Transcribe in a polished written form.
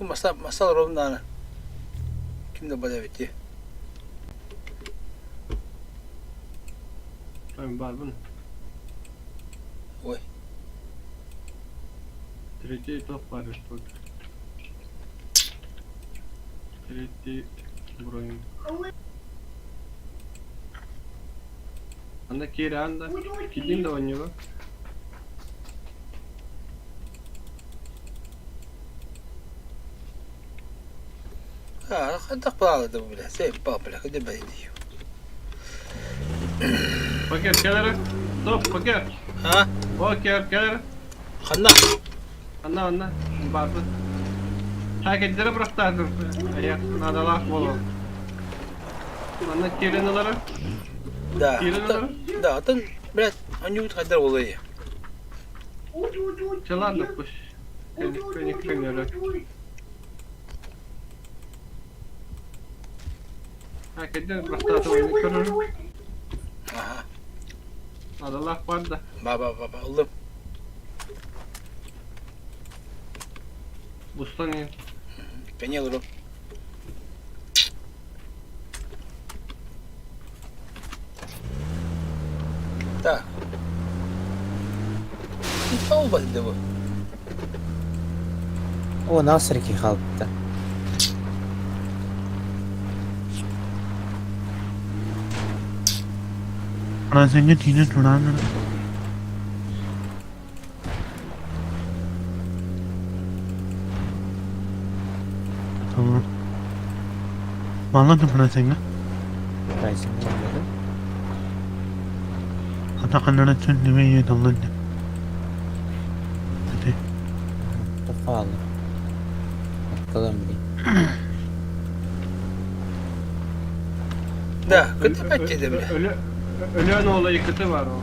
bu masal romanı. Kimde bana bitti? Tamam var bunu. Oy. Tretий top var тут. Tretий бронь. Anda Kira anda. Gideyim de oynuyor bak. Kandak bağladı bu bile. Sen bak bile. Hadi ben diyor. Poker kenara. Top poker. Ha? Poker kenara. Kandak. Anda. Bardı. Hareketlere bıraktardır. Ayak nadalar bolu. Anda Kira'nın aları. Da atın biraz anyu kadar olayı. Çalandıkmış. Beni kırmıyorlar. Hareketlere bıraktardır oyunu kırır. Aha. Adalar vardı. Baba oğlum. Buslanıyor. Ben alırım. Da. Ne olmadı bu? هو ناصر كي خالته Fransen'e tine turanlar. Tamam. Anladım Fransen'e. رايزن جنبه Hatta kanlara tünlemeyi anladım. Hadi. تفاضل القلم لي Da. Kötü bence de bile. Ölü oğlu yıkıtı var o.